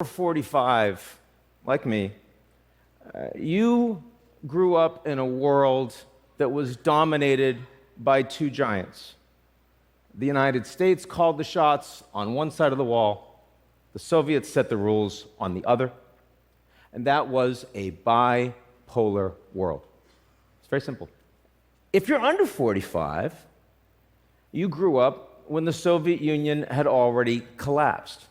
45, like me, you grew up in a world that was dominated by two giants. The United States called the shots on one side of the wall, the Soviets set the rules on the other, and that was a bipolar world. It's very simple. If you're under 45, you grew up when the Soviet Union had already collapsed.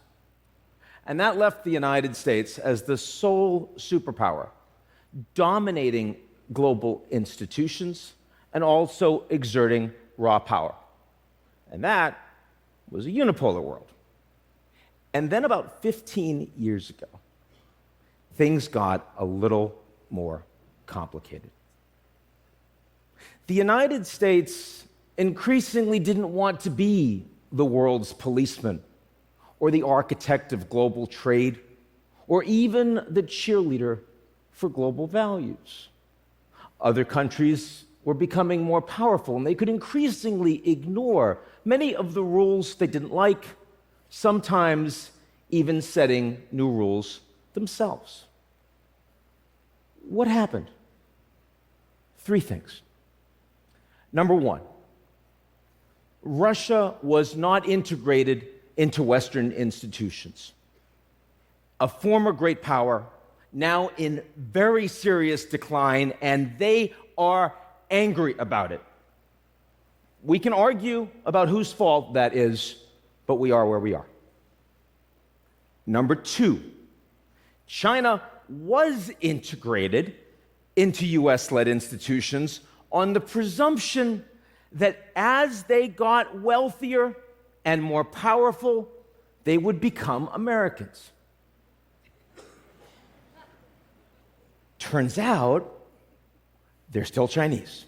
And that left the United States as the sole superpower, dominating global institutions and also exerting raw power. And that was a unipolar world. And then about 15 years ago, things got a little more complicated. The United States increasingly didn't want to be the world's policeman, or the architect of global trade, or even the cheerleader for global values. Other countries were becoming more powerful, and they could increasingly ignore many of the rules they didn't like, sometimes even setting new rules themselves. What happened? Three things. Number one, Russia was not integrated into Western institutions. A former great power, now in very serious decline, and they are angry about it. We can argue about whose fault that is, but we are where we are. Number two, China was integrated into US-led institutions on the presumption that as they got wealthier and more powerful, they would become Americans. Turns out, they're still Chinese.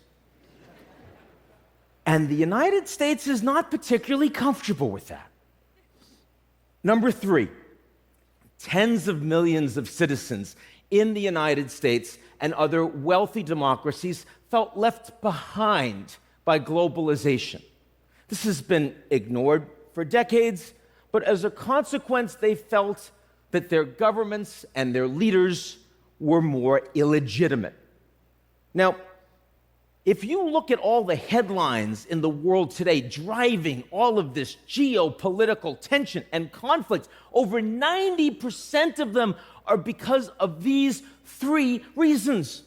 And the United States is not particularly comfortable with that. Number three, tens of millions of citizens in the United States and other wealthy democracies felt left behind by globalization. This has been ignored for decades, but as a consequence, they felt that their governments and their leaders were more illegitimate. Now, if you look at all the headlines in the world today driving all of this geopolitical tension and conflict, over 90% of them are because of these three reasons.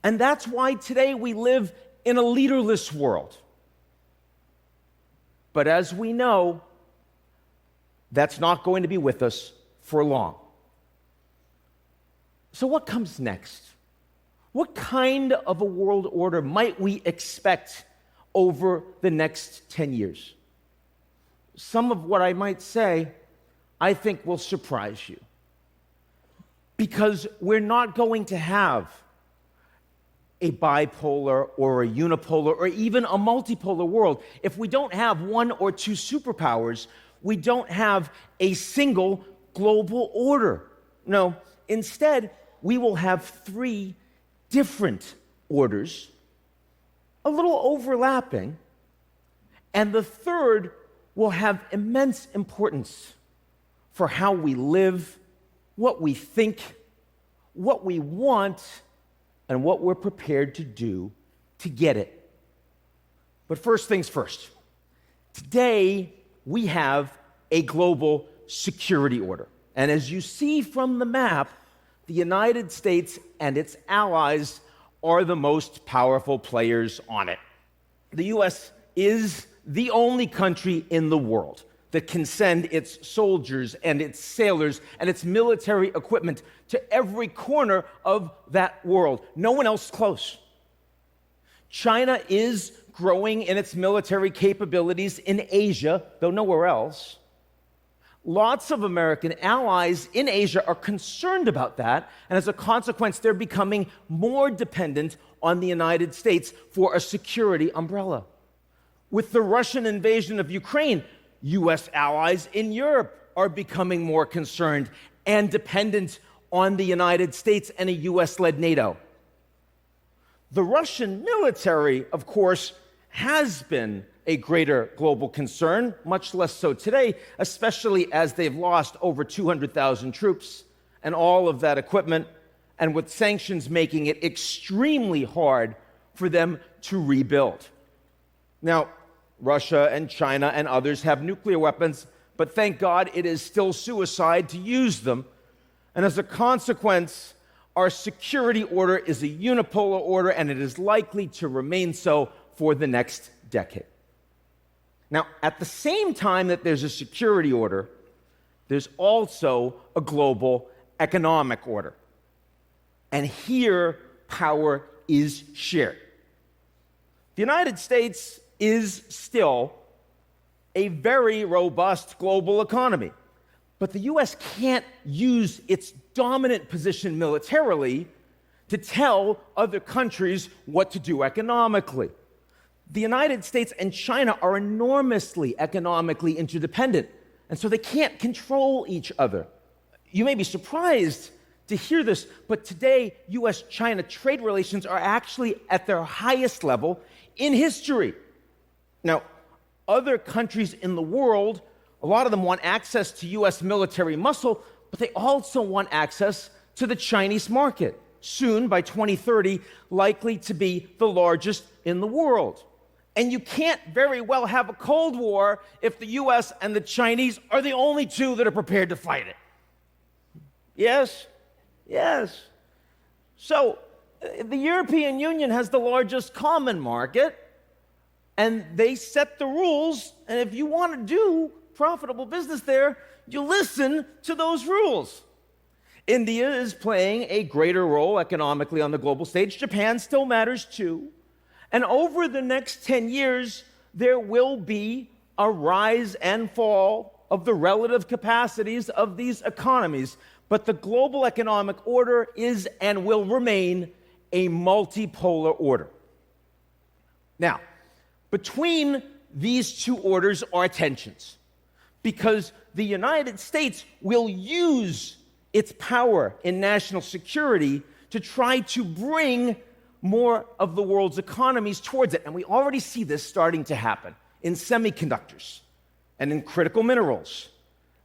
And that's why today we live in a leaderless world. But as we know, that's not going to be with us for long. So what comes next? What kind of a world order might we expect over the next 10 years? Some of what I might say, I think will surprise you. Because we're not going to have a bipolar or a unipolar or even a multipolar world. If we don't have one or two superpowers, we don't have a single global order. No, instead, we will have three different orders, a little overlapping, and the third will have immense importance for how we live, what we think, what we want, and what we're prepared to do to get it. But first things first. Today, we have a global security order. And as you see from the map, the United States and its allies are the most powerful players on it. The US is the only country in the world that can send its soldiers and its sailors and its military equipment to every corner of that world. No one else is close. China is growing in its military capabilities in Asia, though nowhere else. Lots of American allies in Asia are concerned about that, and as a consequence, they're becoming more dependent on the United States for a security umbrella. With the Russian invasion of Ukraine, US allies in Europe are becoming more concerned and dependent on the United States and a US-led NATO. The Russian military, of course, has been a greater global concern, much less so today, especially as they've lost over 200,000 troops and all of that equipment, and with sanctions making it extremely hard for them to rebuild. Now, Russia and China and others have nuclear weapons, but thank God it is still suicide to use them. And as a consequence, our security order is a unipolar order, and it is likely to remain so for the next decade. Now, at the same time that there's a security order, there's also a global economic order. And here, power is shared. The United States is still a very robust global economy, but the U.S. can't use its dominant position militarily to tell other countries what to do economically. The United States and China are enormously economically interdependent, and so they can't control each other. You may be surprised to hear this, but today, U.S.-China trade relations are actually at their highest level in history. Now, other countries in the world, a lot of them want access to U.S. military muscle, but they also want access to the Chinese market, soon, by 2030, likely to be the largest in the world. And you can't very well have a Cold War if the U.S. and the Chinese are the only two that are prepared to fight it. Yes? Yes. So, the European Union has the largest common market, and they set the rules, and if you want to do profitable business there, you listen to those rules. India is playing a greater role economically on the global stage. Japan still matters too. And over the next 10 years, there will be a rise and fall of the relative capacities of these economies. But the global economic order is and will remain a multipolar order. Now, between these two orders are tensions, because the United States will use its power in national security to try to bring more of the world's economies towards it. And we already see this starting to happen in semiconductors and in critical minerals,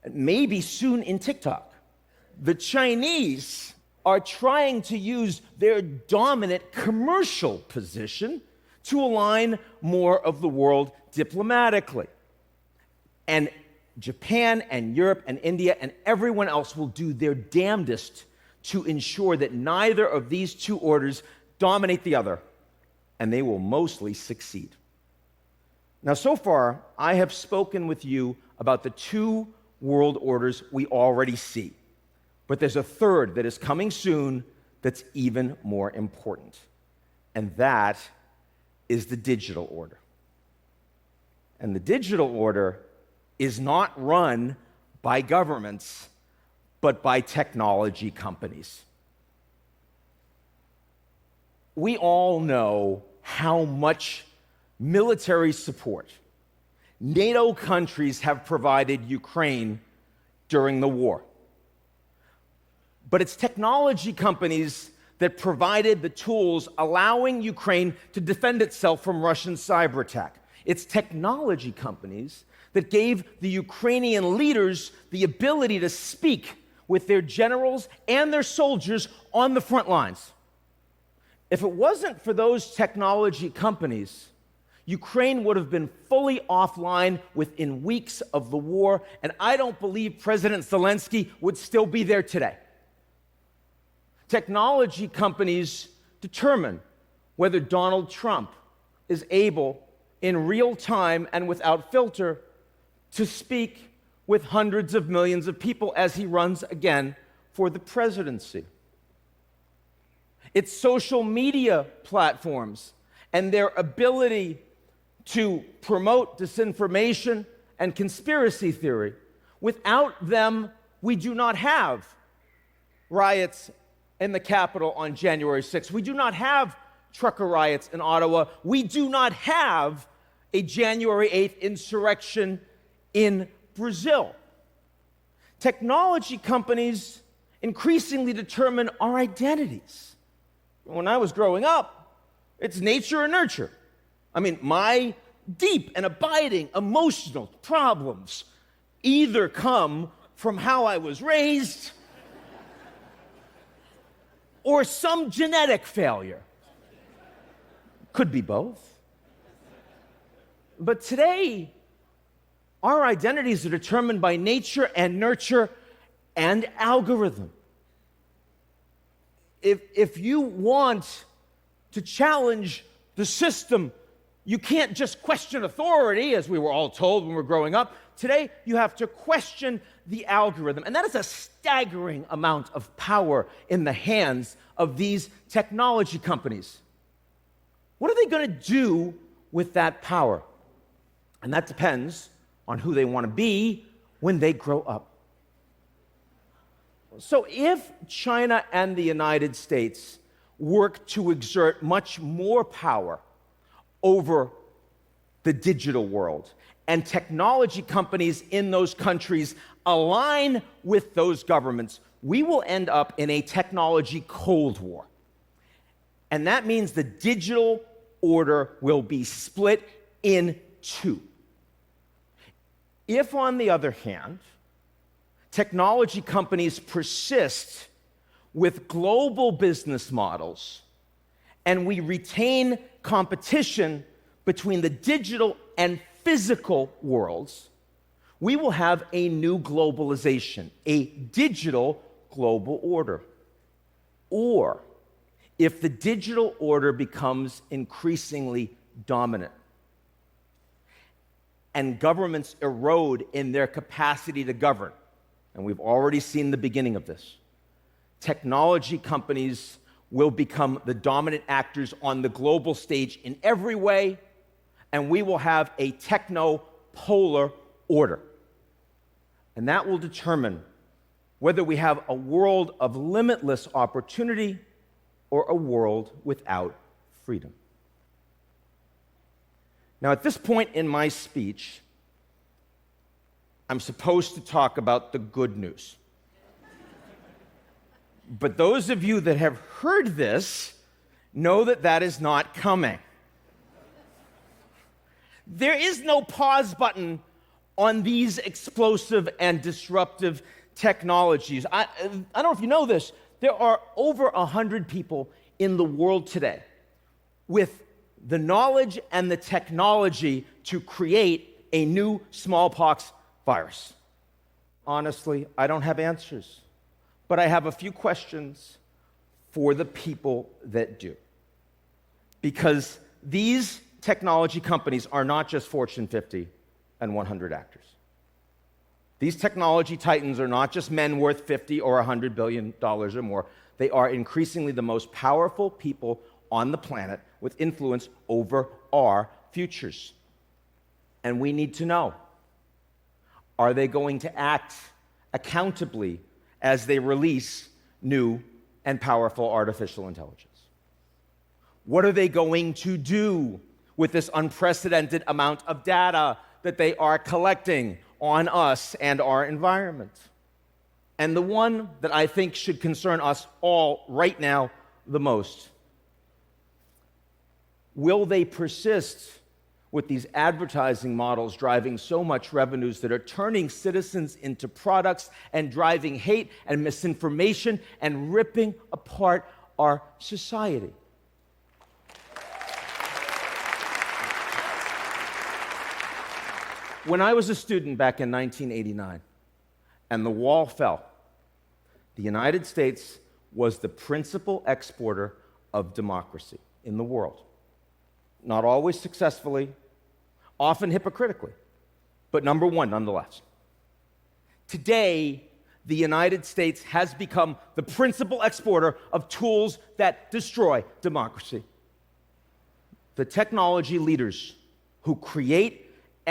and maybe soon in TikTok. The Chinese are trying to use their dominant commercial position to align more of the world diplomatically. And Japan and Europe and India and everyone else will do their damnedest to ensure that neither of these two orders dominate the other, and they will mostly succeed. Now, so far, I have spoken with you about the two world orders we already see. But there's a third that is coming soon that's even more important, and that is the digital order. And the digital order is not run by governments, but by technology companies. We all know how much military support NATO countries have provided Ukraine during the war. But it's technology companies that provided the tools allowing Ukraine to defend itself from Russian cyber attack. It's technology companies that gave the Ukrainian leaders the ability to speak with their generals and their soldiers on the front lines. If it wasn't for those technology companies, Ukraine would have been fully offline within weeks of the war, and I don't believe President Zelensky would still be there today. Technology companies determine whether Donald Trump is able, in real time and without filter, to speak with hundreds of millions of people as he runs again for the presidency. It's social media platforms and their ability to promote disinformation and conspiracy theory. Without them, we do not have riots in the Capitol on January 6th. We do not have trucker riots in Ottawa. We do not have a January 8th insurrection in Brazil. Technology companies increasingly determine our identities. When I was growing up, it's nature or nurture. I mean, my deep and abiding emotional problems either come from how I was raised or some genetic failure. Could be both. But today, our identities are determined by nature and nurture and algorithm. If you want to challenge the system, you can't just question authority, as we were all told when we were growing up. Today, you have to question the algorithm. And that is a staggering amount of power in the hands of these technology companies. What are they going to do with that power? And that depends on who they want to be when they grow up. So if China and the United States work to exert much more power over the digital world, and technology companies in those countries align with those governments, we will end up in a technology Cold War. And that means the digital order will be split in two. If, on the other hand, technology companies persist with global business models and we retain competition between the digital and physical worlds, we will have a new globalization, a digital global order. Or, if the digital order becomes increasingly dominant and governments erode in their capacity to govern, and we've already seen the beginning of this, technology companies will become the dominant actors on the global stage in every way, and we will have a techno-polar order. And that will determine whether we have a world of limitless opportunity or a world without freedom. Now, at this point in my speech, I'm supposed to talk about the good news. But those of you that have heard this know that that is not coming. There is no pause button on these explosive and disruptive technologies. I don't know if you know this, there are over 100 people in the world today with the knowledge and the technology to create a new smallpox virus. Honestly, I don't have answers, but I have a few questions for the people that do. Because these technology companies are not just Fortune 50 and 100 actors. These technology titans are not just men worth 50 or $100 billion or more. They are increasingly the most powerful people on the planet with influence over our futures. And we need to know, are they going to act accountably as they release new and powerful artificial intelligence? What are they going to do with this unprecedented amount of data that they are collecting on us and our environment? And the one that I think should concern us all right now the most, will they persist with these advertising models driving so much revenues that are turning citizens into products and driving hate and misinformation and ripping apart our society? When I was a student back in 1989 and the wall fell, the United States was the principal exporter of democracy in the world. Not always successfully, often hypocritically, but number one nonetheless. Today, the United States has become the principal exporter of tools that destroy democracy. The technology leaders who create